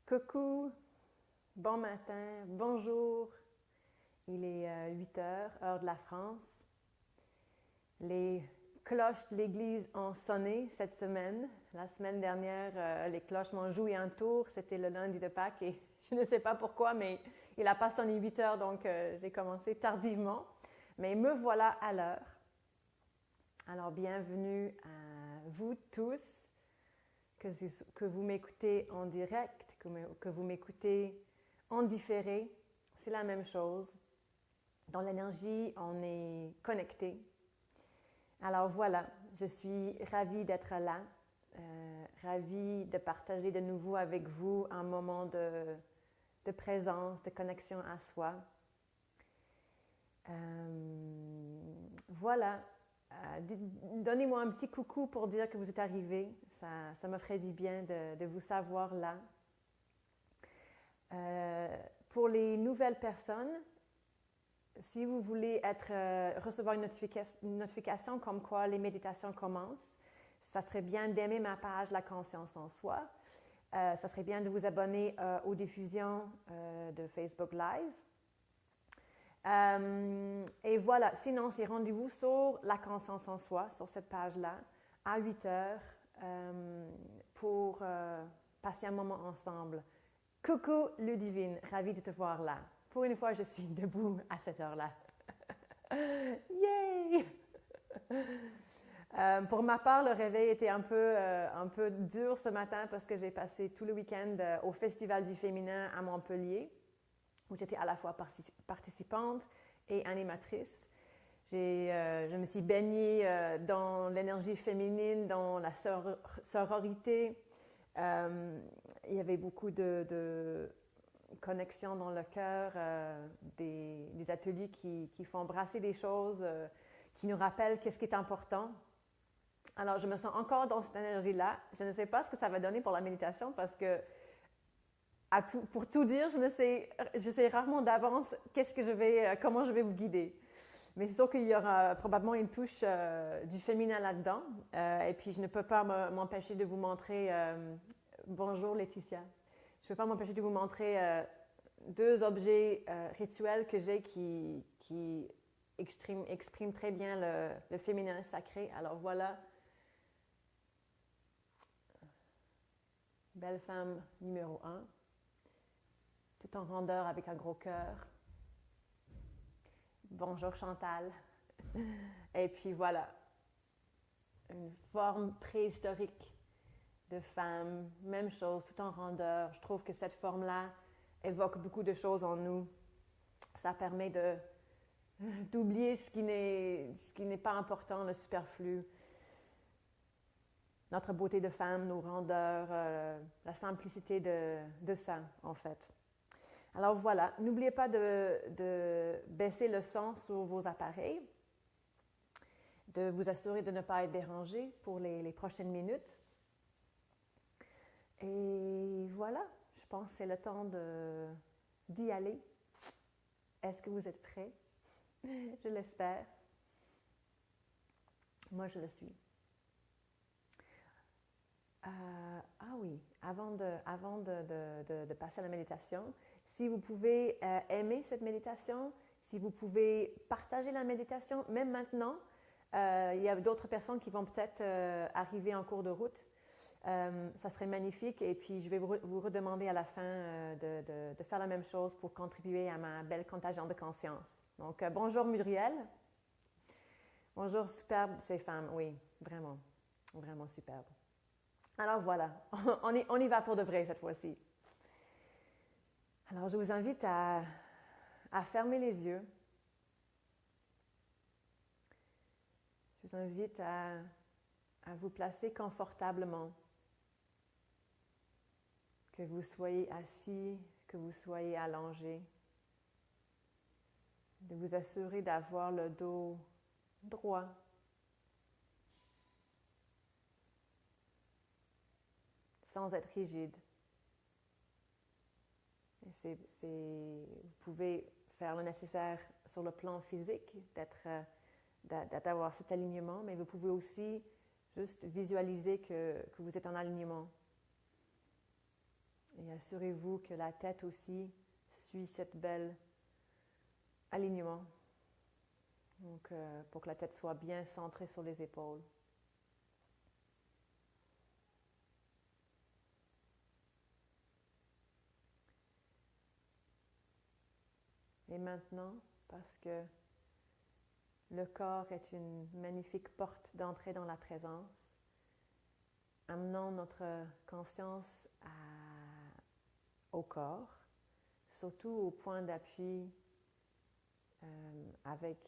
Coucou, bon matin, bonjour. Il est 8 heures, heure de la France. Les cloches de l'église ont sonné cette semaine. La semaine dernière, les cloches m'ont joué un tour. C'était le lundi de Pâques et je ne sais pas pourquoi, mais il n'a pas sonné 8 heures, donc j'ai commencé tardivement. Mais me voilà à l'heure. Alors, bienvenue à vous tous, que vous m'écoutez en direct, que vous m'écoutez en différé. C'est la même chose. Dans l'énergie, on est connecté. Alors voilà, je suis ravie d'être là, ravie de partager de nouveau avec vous un moment de présence, de connexion à soi. Voilà, donnez-moi un petit coucou pour dire que vous êtes arrivés. Ça me ferait du bien de vous savoir là. Pour les nouvelles personnes, si vous voulez recevoir une notification comme quoi les méditations commencent, ça serait bien d'aimer ma page La Conscience en Soi. Ça serait bien de vous abonner aux diffusions de Facebook Live. Et voilà, sinon, c'est rendez-vous sur La Conscience en Soi, sur cette page-là, à 8 heures, pour passer un moment ensemble. Coucou Ludivine, ravie de te voir là. Pour une fois, je suis debout à cette heure-là. Yay! Pour ma part, le réveil était un peu dur ce matin parce que j'ai passé tout le week-end au Festival du féminin à Montpellier, où j'étais à la fois participante et animatrice. Je me suis baignée dans l'énergie féminine, dans la sororité. Il y avait beaucoup de connexion dans le cœur, des ateliers qui font brasser des choses, qui nous rappellent qu'est-ce qui est important. Alors, je me sens encore dans cette énergie-là. Je ne sais pas ce que ça va donner pour la méditation parce que, pour tout dire, je sais rarement d'avance comment je vais vous guider. Mais c'est sûr qu'il y aura probablement une touche du féminin là-dedans. Et puis, je ne peux pas m'empêcher de vous montrer... bonjour Laetitia. Je ne peux pas m'empêcher de vous montrer deux objets rituels que j'ai qui expriment très bien le féminin sacré. Alors voilà, belle femme numéro 1, tout en rondeur avec un gros cœur. Bonjour Chantal. Et puis voilà, une forme préhistorique de femme, même chose, tout en rondeur. Je trouve que cette forme-là évoque beaucoup de choses en nous. Ça permet d'oublier ce qui n'est pas important, le superflu. Notre beauté de femme, nos rondeurs, la simplicité de ça, en fait. Alors voilà, n'oubliez pas de baisser le son sur vos appareils, de vous assurer de ne pas être dérangé pour les prochaines minutes. Et voilà, je pense que c'est le temps d'y aller. Est-ce que vous êtes prêts? Je l'espère. Moi, je le suis. Ah oui, avant de passer à la méditation, si vous pouvez aimer cette méditation, si vous pouvez partager la méditation, même maintenant, il y a d'autres personnes qui vont peut-être arriver en cours de route. Ça serait magnifique et puis je vais vous redemander à la fin de faire la même chose pour contribuer à ma belle contagion de conscience. Donc, bonjour Muriel. Bonjour, superbe ces femmes, oui, vraiment, vraiment superbe. Alors voilà, on y va pour de vrai cette fois-ci. Alors, je vous invite à fermer les yeux. Je vous invite à vous placer confortablement. Que vous soyez assis, que vous soyez allongé. De vous assurer d'avoir le dos droit. Sans être rigide. Vous pouvez faire le nécessaire sur le plan physique, d'avoir cet alignement, mais vous pouvez aussi juste visualiser que vous êtes en alignement. Et assurez-vous que la tête aussi suit cette belle alignement. Donc, pour que la tête soit bien centrée sur les épaules. Et maintenant, parce que le corps est une magnifique porte d'entrée dans la présence, amenons notre conscience au corps, surtout au point d'appui avec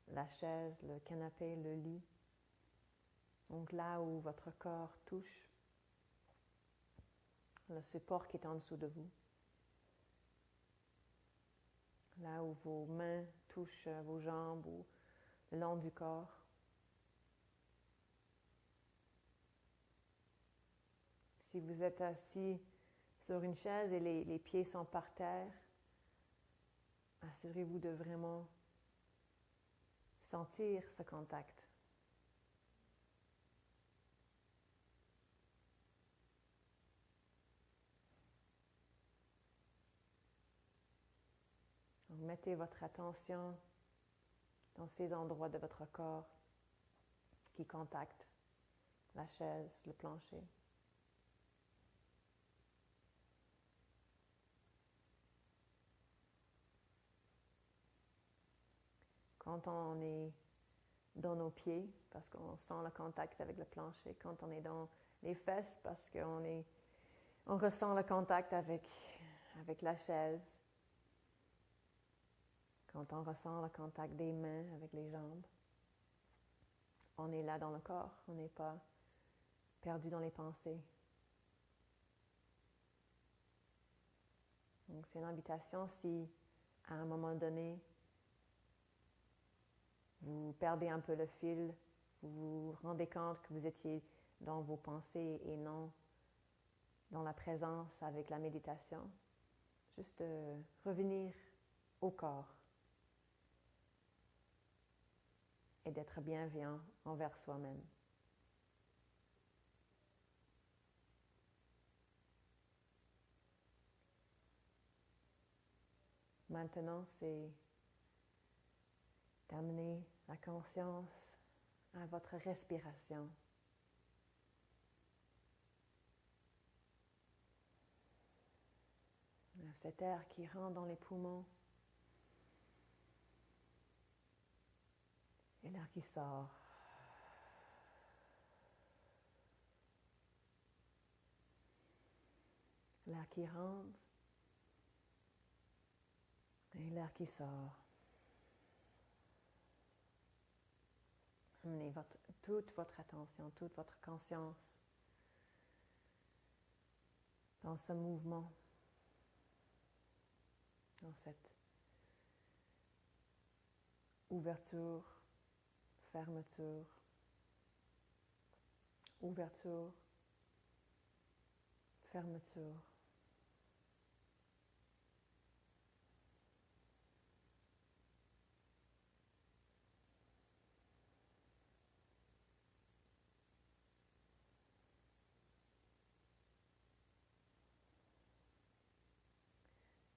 la chaise, le canapé, le lit. Donc là où votre corps touche le support qui est en dessous de vous. Là où vos mains touchent vos jambes ou le long du corps. Si vous êtes assis sur une chaise et les pieds sont par terre, assurez-vous de vraiment sentir ce contact. Donc, mettez votre attention dans ces endroits de votre corps qui contactent la chaise, le plancher. Quand on est dans nos pieds, parce qu'on sent le contact avec le plancher. Quand on est dans les fesses, parce on ressent le contact avec la chaise. Quand on ressent le contact des mains avec les jambes. On est là dans le corps, on n'est pas perdu dans les pensées. Donc c'est une invitation si, à un moment donné, vous perdez un peu le fil, vous vous rendez compte que vous étiez dans vos pensées et non dans la présence avec la méditation. Juste revenir au corps et d'être bienveillant envers soi-même. Maintenant, c'est d'amener la conscience à votre respiration. À cet air qui rentre dans les poumons et l'air qui sort. L'air qui rentre et l'air qui sort. Amenez toute votre attention, toute votre conscience dans ce mouvement, dans cette ouverture, fermeture, ouverture, fermeture.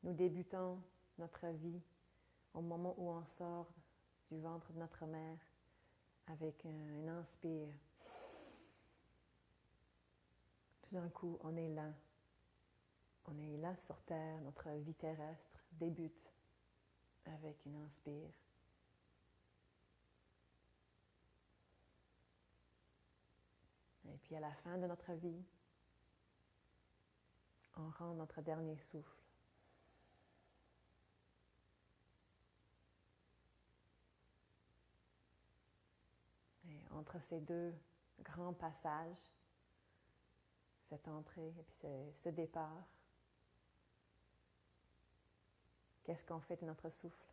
Nous débutons notre vie au moment où on sort du ventre de notre mère avec un inspire. Tout d'un coup, on est là. On est là sur Terre, notre vie terrestre débute avec une inspire. Et puis à la fin de notre vie, on rend notre dernier souffle. Et entre ces deux grands passages, cette entrée et puis ce départ, qu'est-ce qu'on fait de notre souffle?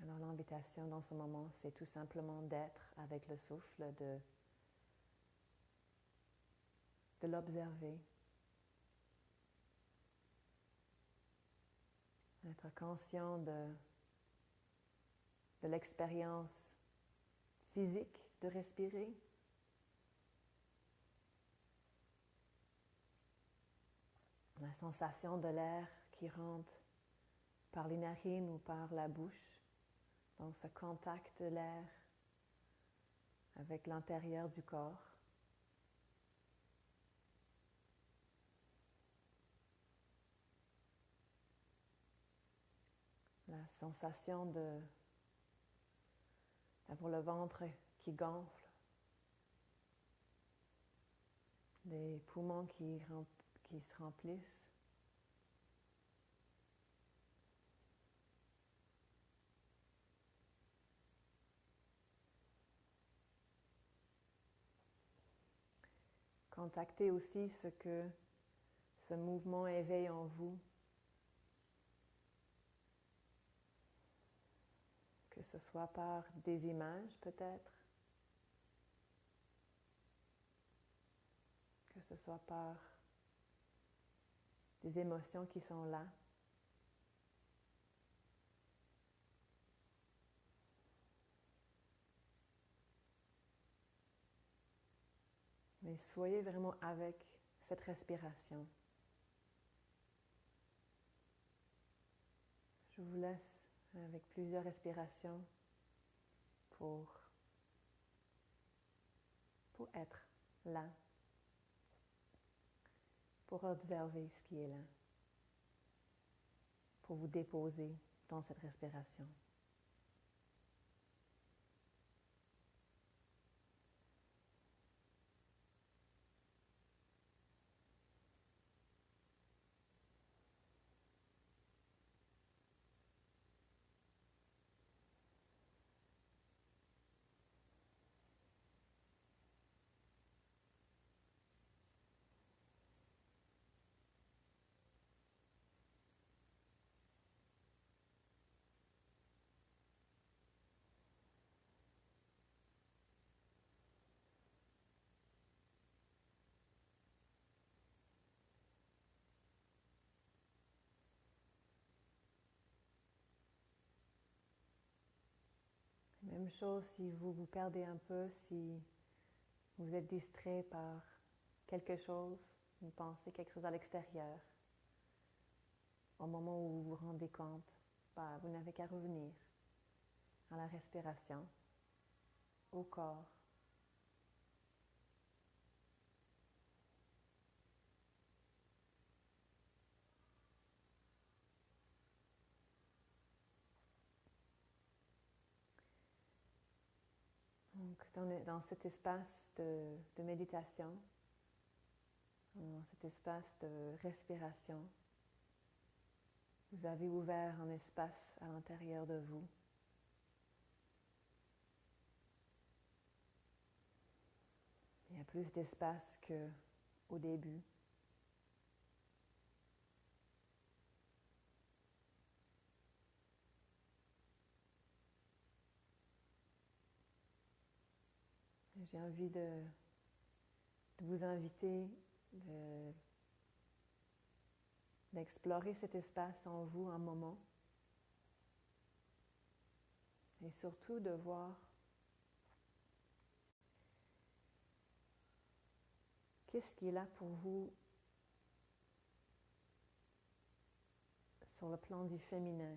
Alors l'invitation dans ce moment, c'est tout simplement d'être avec le souffle, de l'observer, d'être conscient de de l'expérience physique de respirer. La sensation de l'air qui rentre par les narines ou par la bouche. Donc ce contact de l'air avec l'intérieur du corps. La sensation d'avoir le ventre qui gonfle, les poumons qui se remplissent. Contactez aussi ce que ce mouvement éveille en vous. Que ce soit par des images peut-être, que ce soit par des émotions qui sont là. Mais soyez vraiment avec cette respiration. Je vous laisse avec plusieurs respirations pour être là, pour observer ce qui est là, pour vous déposer dans cette respiration. Même chose si vous vous perdez un peu, si vous êtes distrait par quelque chose, vous pensez quelque chose à l'extérieur. Au moment où vous vous rendez compte, vous n'avez qu'à revenir à la respiration, au corps. Donc, dans cet espace de méditation, dans cet espace de respiration, vous avez ouvert un espace à l'intérieur de vous. Il y a plus d'espace qu'au début. J'ai envie de vous inviter d'explorer cet espace en vous un moment et surtout de voir qu'est-ce qui est là pour vous sur le plan du féminin.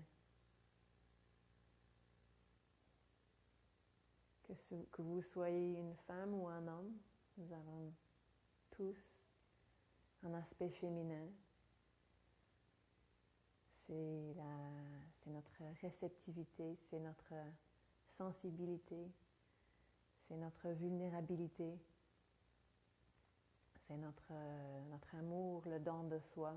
Que vous soyez une femme ou un homme, nous avons tous un aspect féminin. C'est notre réceptivité, c'est notre sensibilité, c'est notre vulnérabilité, c'est notre amour, le don de soi.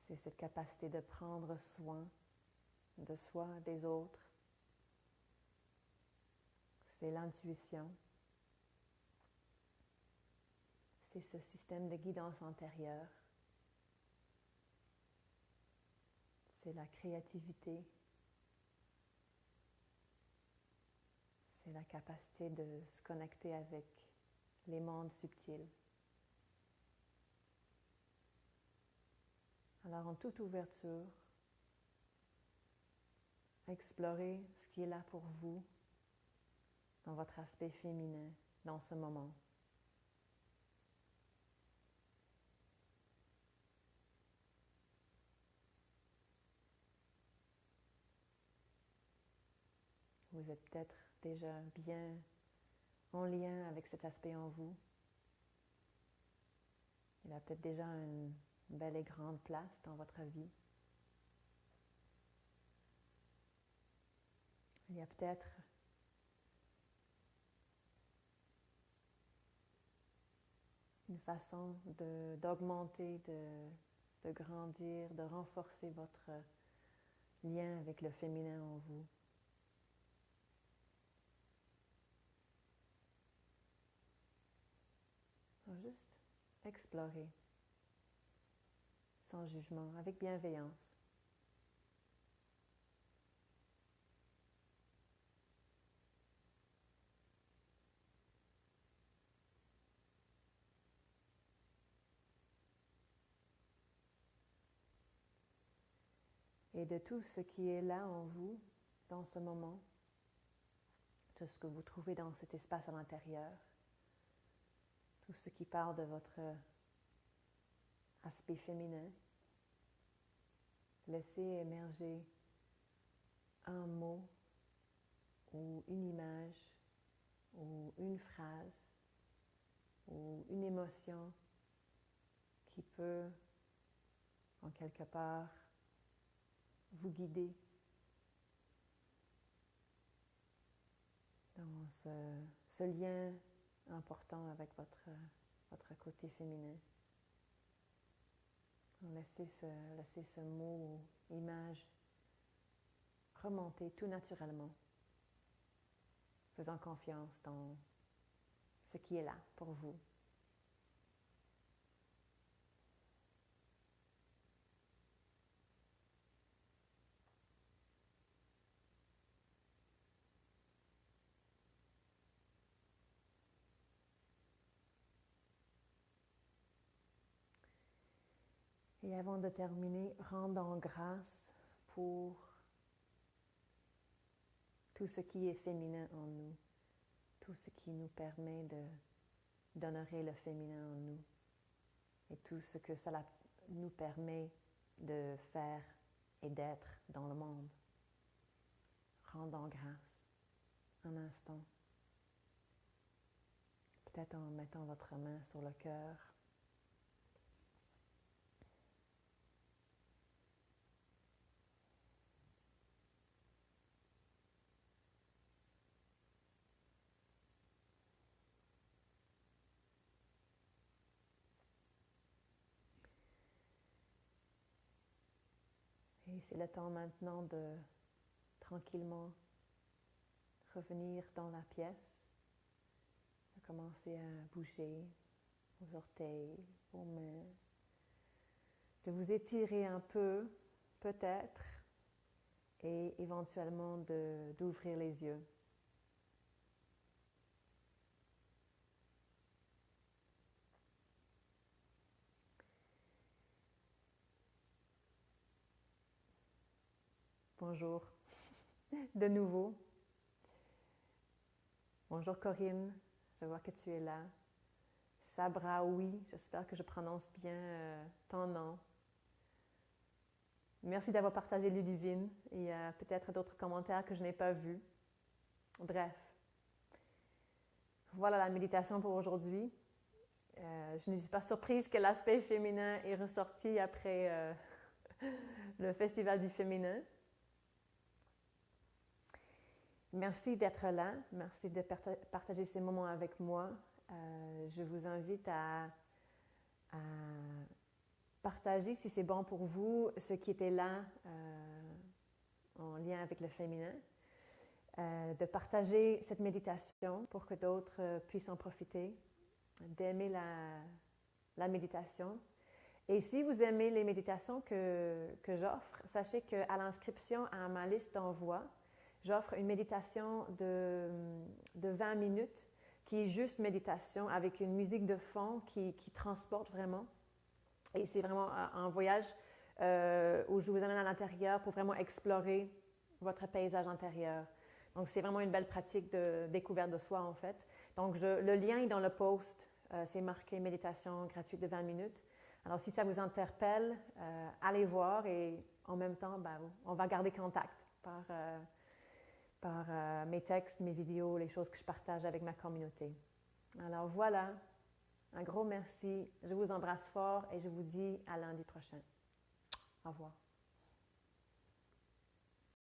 C'est cette capacité de prendre soin de soi, des autres. C'est l'intuition. C'est ce système de guidance antérieure. C'est la créativité. C'est la capacité de se connecter avec les mondes subtils. Alors, en toute ouverture, explorer ce qui est là pour vous dans votre aspect féminin dans ce moment. Vous êtes peut-être déjà bien en lien avec cet aspect en vous. Il a peut-être déjà une belle et grande place dans votre vie. Il y a peut-être une façon d'augmenter, de grandir, de renforcer votre lien avec le féminin en vous. Alors juste explorer, sans jugement, avec bienveillance. Et de tout ce qui est là en vous, dans ce moment, tout ce que vous trouvez dans cet espace à l'intérieur, tout ce qui parle de votre aspect féminin, laissez émerger un mot ou une image ou une phrase ou une émotion qui peut, en quelque part, vous guider dans ce lien important avec votre côté féminin. Laissez ce mot ou image remonter tout naturellement, faisant confiance dans ce qui est là pour vous. Et avant de terminer, rendons grâce pour tout ce qui est féminin en nous, tout ce qui nous permet d'honorer le féminin en nous et tout ce que cela nous permet de faire et d'être dans le monde. Rendons grâce un instant, peut-être en mettant votre main sur le cœur. Et c'est le temps maintenant de tranquillement revenir dans la pièce, de commencer à bouger vos orteils, vos mains, de vous étirer un peu, peut-être, et éventuellement d'ouvrir les yeux. Bonjour, de nouveau. Bonjour Corinne, je vois que tu es là. Sabra, oui, j'espère que je prononce bien ton nom. Merci d'avoir partagé Ludivine. Il y a peut-être d'autres commentaires que je n'ai pas vus. Bref, voilà la méditation pour aujourd'hui. Je ne suis pas surprise que l'aspect féminin est ressorti après le Festival du féminin. Merci d'être là, merci de partager ces moments avec moi. Je vous invite à partager, si c'est bon pour vous, ce qui était là en lien avec le féminin. De partager cette méditation pour que d'autres puissent en profiter, d'aimer la méditation. Et si vous aimez les méditations que j'offre, sachez qu'à l'inscription à ma liste d'envoi, j'offre une méditation de 20 minutes qui est juste méditation avec une musique de fond qui transporte vraiment. Et c'est vraiment un voyage où je vous amène à l'intérieur pour vraiment explorer votre paysage intérieur. Donc, c'est vraiment une belle pratique de découverte de soi, en fait. Donc, le lien est dans le post. C'est marqué méditation gratuite de 20 minutes. Alors, si ça vous interpelle, allez voir et en même temps, on va garder contact par mes textes, mes vidéos, les choses que je partage avec ma communauté. Alors voilà, un gros merci. Je vous embrasse fort et je vous dis à lundi prochain. Au revoir.